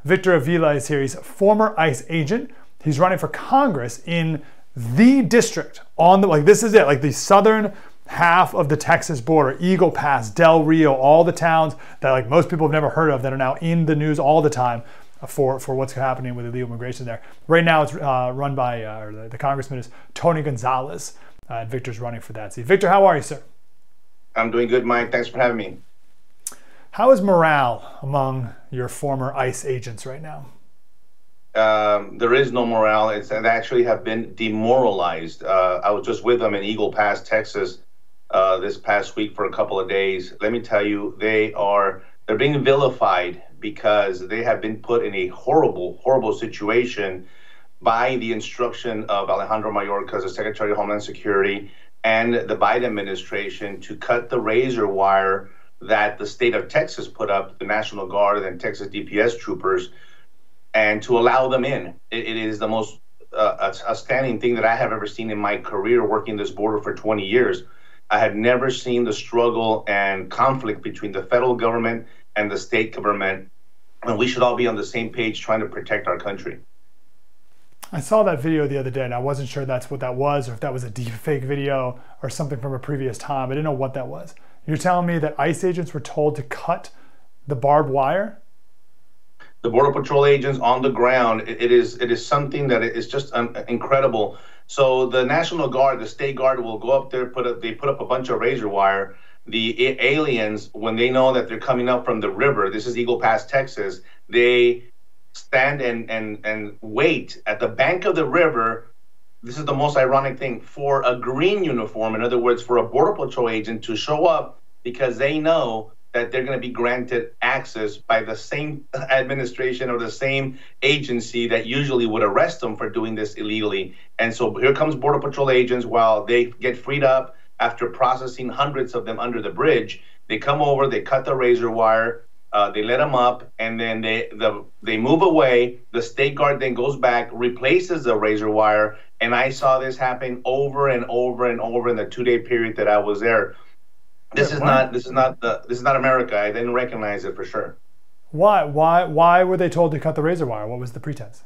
Victor Avila is here. He's a former ICE agent. He's running for Congress in the district on the, like, this is it, like the southern half of the Texas border, Eagle Pass, Del Rio, all the towns that like most people have never heard of that are now in the news all the time for what's happening with illegal immigration there. Right now it's run by, the congressman is Tony Gonzalez, and Victor's running for that seat. Victor, how are you, sir? I'm doing good, Mike. Thanks for having me. How is morale among your former ICE agents right now? There is no morale. They actually have been demoralized. I was just with them in Eagle Pass, Texas, this past week for a couple of days. Let me tell you, they're being vilified because they have been put in a horrible, horrible situation by the instruction of Alejandro Mayorkas, the Secretary of Homeland Security, and the Biden administration to cut the razor wire that the state of Texas put up, the National Guard and Texas DPS troopers, and to allow them in. It is the most outstanding thing that I have ever seen in my career working this border for 20 years. I had never seen the struggle and conflict between the federal government and the state government, and we should all be on the same page trying to protect our country. I saw that video the other day, and I wasn't sure that's what that was, or if that was a deep fake video or something from a previous time. I didn't know what that was. You're telling me that ICE agents were told to cut the barbed wire? The Border Patrol agents on the ground, it is something that is just incredible. So the National Guard, the State Guard will go up there, they put up a bunch of razor wire. The aliens, when they know that they're coming up from the river, this is Eagle Pass, Texas, they stand and wait at the bank of the river. This is the most ironic thing, for a green uniform, in other words, for a Border Patrol agent to show up, because they know that they're going to be granted access by the same administration or the same agency that usually would arrest them for doing this illegally. And so here comes Border Patrol agents while they get freed up after processing hundreds of them under the bridge. They come over, they cut the razor wire, they let them up, and then they move away. The State Guard then goes back, replaces the razor wire, and I saw this happen over and over and over in the 2-day period that I was there. This is not America. I didn't recognize it for sure. Why were they told to cut the razor wire? What was the pretense?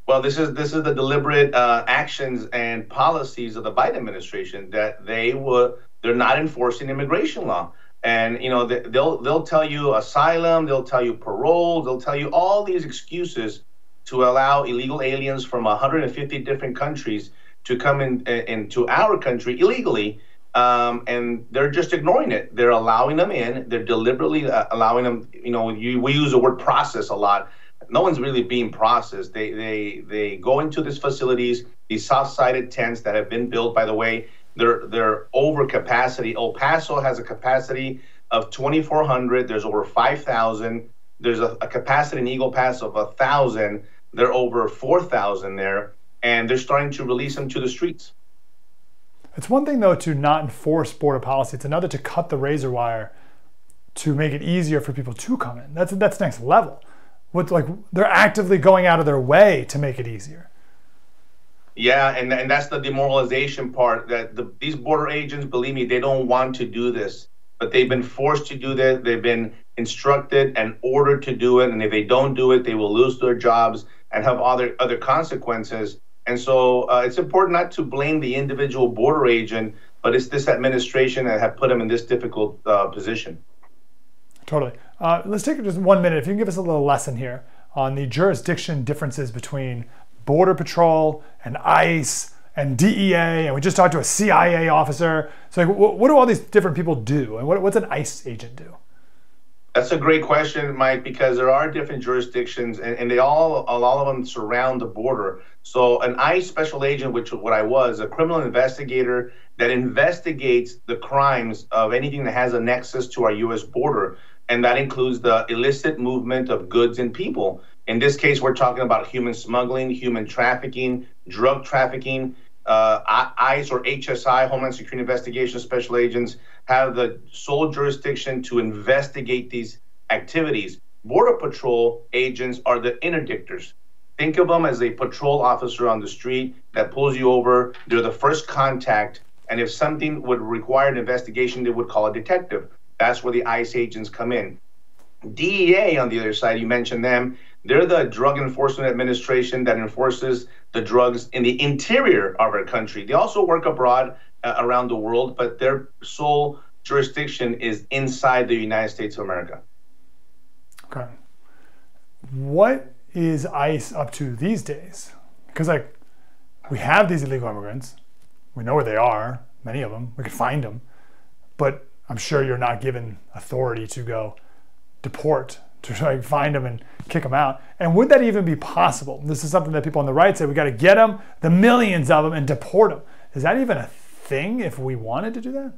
Well, this is the deliberate actions and policies of the Biden administration, that they're not enforcing immigration law. And you know, they'll tell you asylum, they'll tell you parole, they'll tell you all these excuses to allow illegal aliens from 150 different countries to come into our country illegally. And they're just ignoring it. They're allowing them in. They're deliberately allowing them. You know, we use the word process a lot. No one's really being processed. They go into these facilities, these soft-sided tents that have been built. By the way, they're over capacity. El Paso has a capacity of 2,400. There's over 5,000. There's a capacity in Eagle Pass of 1,000. They're over 4,000 there, and they're starting to release them to the streets. It's one thing, though, to not enforce border policy. It's another to cut the razor wire to make it easier for people to come in. That's next level. They're actively going out of their way to make it easier. Yeah, and that's the demoralization part, that these border agents, believe me, they don't want to do this, but they've been forced to do that. They've been instructed and ordered to do it, and if they don't do it, they will lose their jobs and have other consequences. And so it's important not to blame the individual border agent, but it's this administration that have put them in this difficult position. Totally. Let's take just 1 minute. If you can give us a little lesson here on the jurisdiction differences between Border Patrol and ICE and DEA, and we just talked to a CIA officer. So what do all these different people do, and what's an ICE agent do? That's a great question, Mike, because there are different jurisdictions, and a lot of them surround the border. So an ICE special agent, which what I was, a criminal investigator that investigates the crimes of anything that has a nexus to our U.S. border, and that includes the illicit movement of goods and people. In this case, we're talking about human smuggling, human trafficking, drug trafficking. ICE or HSI, Homeland Security Investigation Special Agents, have the sole jurisdiction to investigate these activities. Border Patrol agents are the interdictors. Think of them as a patrol officer on the street that pulls you over. They're the first contact, and if something would require an investigation, they would call a detective. That's where the ICE agents come in. DEA, on the other side, you mentioned them, They're the Drug Enforcement Administration that enforces the drugs in the interior of our country. They also work abroad around the world, but their sole jurisdiction is inside the United States of America. Okay. What is ICE up to these days? Because like we have these illegal immigrants. We know where they are, many of them. We could find them. But I'm sure you're not given authority to go deport, to like find them and kick them out. And would that even be possible? This is something that people on the right say, we got to get them, the millions of them, and deport them. Is that even a thing if we wanted to do that?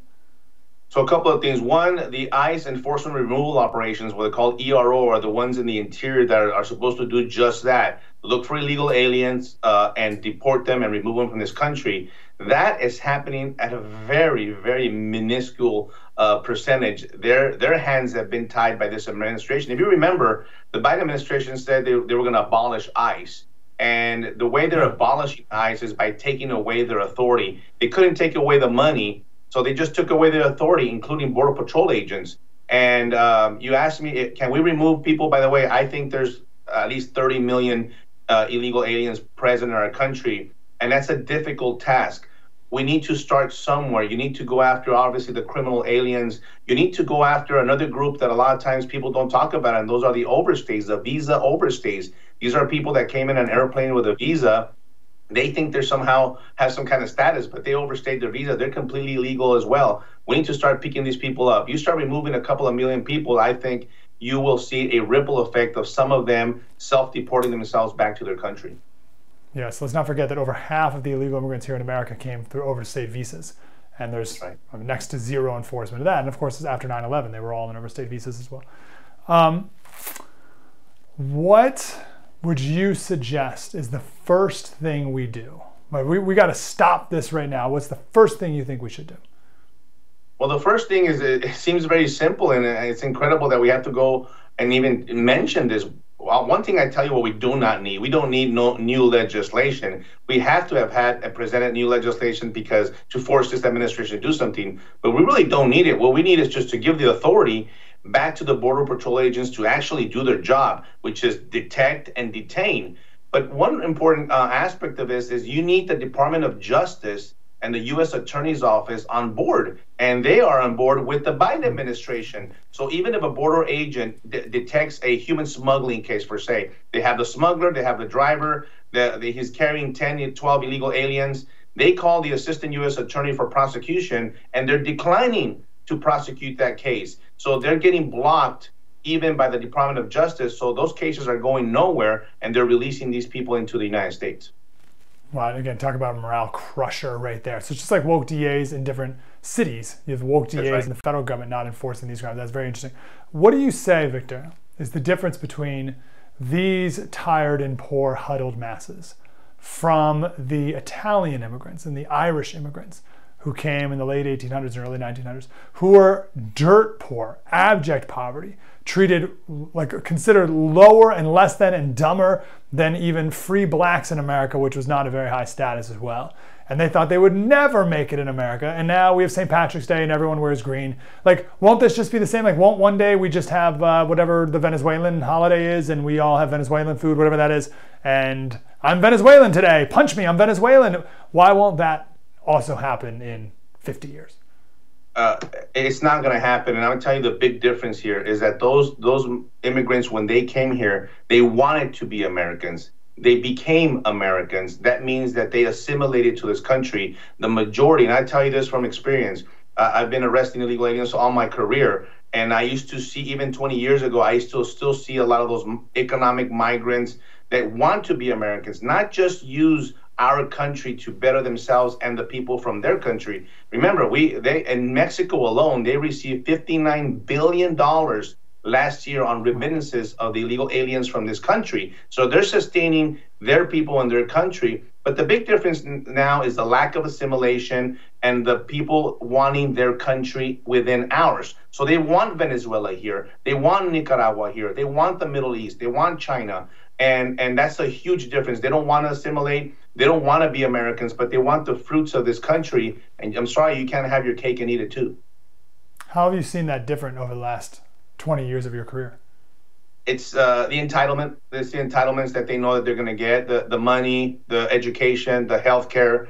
So a couple of things. One, the ICE enforcement removal operations, what they call ERO, are the ones in the interior that are supposed to do just that. Look for illegal aliens and deport them and remove them from this country. That is happening at a very, very minuscule percentage. Their hands have been tied by this administration. If you remember, the Biden administration said they were going to abolish ICE. And the way they're abolishing ICE is by taking away their authority. They couldn't take away the money, so they just took away their authority, including Border Patrol agents. And you asked me, can we remove people? By the way, I think there's at least 30 million illegal aliens present in our country, and that's a difficult task. We need to start somewhere. You need to go after, obviously, the criminal aliens. You need to go after another group that a lot of times people don't talk about, and those are the overstays, the visa overstays. These are people that came in an airplane with a visa. They think they're somehow have some kind of status, but they overstayed their visa. They're completely illegal as well. We need to start picking these people up. You start removing a couple of million people, I think you will see a ripple effect of some of them self-deporting themselves back to their country. Yes, let's not forget that over half of the illegal immigrants here in America came through overstayed visas. And there's next to zero enforcement of that. And of course, after 9/11, they were all on overstayed visas as well. What would you suggest is the first thing we do? Like we got to stop this right now. What's the first thing you think we should do? Well, the first thing is, it seems very simple, and it's incredible that we have to go and even mention this. Well, one thing I tell you what we do not need, we don't need no new legislation. We have to have had and presented new legislation because to force this administration to do something, but we really don't need it. What we need is just to give the authority back to the Border Patrol agents to actually do their job, which is detect and detain. But one important aspect of this is you need the Department of Justice and the U.S. Attorney's Office on board, and they are on board with the Biden administration. So even if a border agent detects a human smuggling case, per se, they have the smuggler, they have the driver, he's carrying 10, 12 illegal aliens, they call the Assistant U.S. Attorney for prosecution, and they're declining to prosecute that case. So they're getting blocked even by the Department of Justice, so those cases are going nowhere, and they're releasing these people into the United States. Well, again, talk about a morale crusher right there. So it's just like woke DAs in different cities. You have woke DAs in the federal government not enforcing these crimes. That's very interesting. What do you say, Victor, is the difference between these tired and poor huddled masses from the Italian immigrants and the Irish immigrants who came in the late 1800s and early 1900s, who were dirt poor, abject poverty, treated like considered lower and less than and dumber than even free blacks in America, which was not a very high status as well. And they thought they would never make it in America. And now we have St. Patrick's Day and everyone wears green. Like, won't this just be the same? Like, won't one day we just have whatever the Venezuelan holiday is and we all have Venezuelan food, whatever that is, and I'm Venezuelan today, punch me, I'm Venezuelan. Why won't that also happen in 50 years? It's not going to happen. And I'm going to tell you the big difference here is that those immigrants, when they came here, they wanted to be Americans. They became Americans. That means that they assimilated to this country. The majority, and I tell you this from experience, I've been arresting illegal aliens all my career. And I used to see, even 20 years ago, I used to still see a lot of those economic migrants that want to be Americans, not just use our country to better themselves and the people from their country. Remember, they in Mexico alone, they received $59 billion last year on remittances of the illegal aliens from this country. So they're sustaining their people in their country. But the big difference now is the lack of assimilation and the people wanting their country within ours. So they want Venezuela here. They want Nicaragua here. They want the Middle East. They want China. And that's a huge difference. They don't want to assimilate. They don't want to be Americans, but they want the fruits of this country. And I'm sorry, you can't have your cake and eat it too. How have you seen that different over the last 20 years of your career? it's the entitlement. It's the entitlements that they know that they're going to get, the money, the education, the healthcare,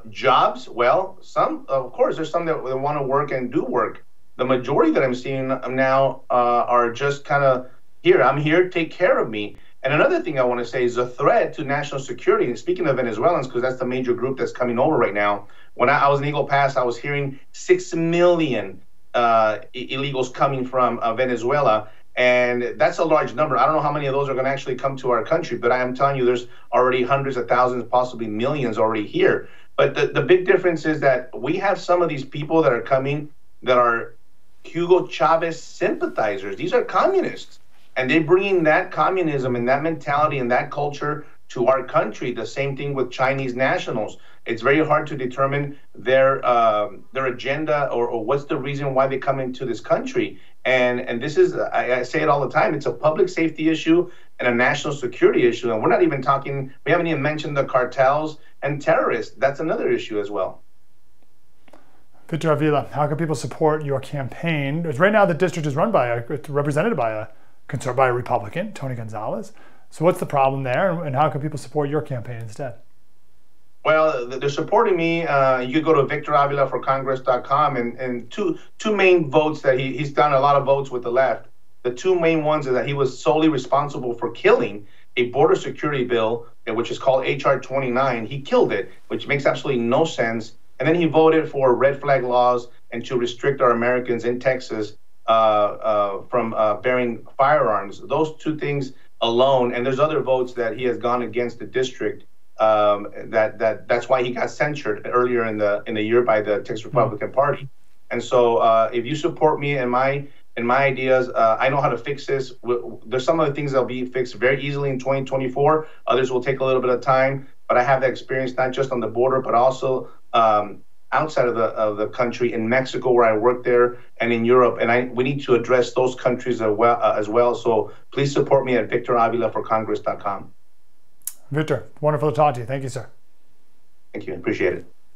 jobs. Well, some, of course, there's some that want to work and do work. The majority that I'm seeing now are just kind of here. I'm here. Take care of me. And another thing I want to say is a threat to national security. And speaking of Venezuelans, because that's the major group that's coming over right now. When I was in Eagle Pass, I was hearing 6 million illegals coming from Venezuela. And that's a large number. I don't know how many of those are going to actually come to our country, but I am telling you, there's already hundreds of thousands, possibly millions already here. But the big difference is that we have some of these people that are coming that are Hugo Chavez sympathizers. These are communists. And they bring in that communism and that mentality and that culture to our country. The same thing with Chinese nationals. It's very hard to determine their agenda or what's the reason why they come into this country. And this is, I say it all the time, it's a public safety issue and a national security issue. And we're not even talking, we haven't even mentioned the cartels and terrorists. That's another issue as well. Victor Avila, how can people support your campaign? Right now the district is represented by a Republican, Tony Gonzalez. So what's the problem there, and how can people support your campaign instead? Well, they're supporting me. You could go to victoravilaforcongress.com and two main votes that he's done a lot of votes with the left. The two main ones are that he was solely responsible for killing a border security bill, which is called HR 29. He killed it, which makes absolutely no sense. And then he voted for red flag laws and to restrict our Americans in Texas from bearing firearms. Those two things alone, and there's other votes that he has gone against the district. That's why he got censured earlier in the year by the Texas Republican Party. And so if you support me and my ideas, I know how to fix this. There's some of the things that'll be fixed very easily in 2024. Others will take a little bit of time, but I have that experience not just on the border, but also outside of the country, in Mexico where I work there, and in Europe. And we need to address those countries as well. So please support me at victoravilaforcongress.com. Victor, wonderful to talk to you. Thank you, sir. Thank you. Appreciate it.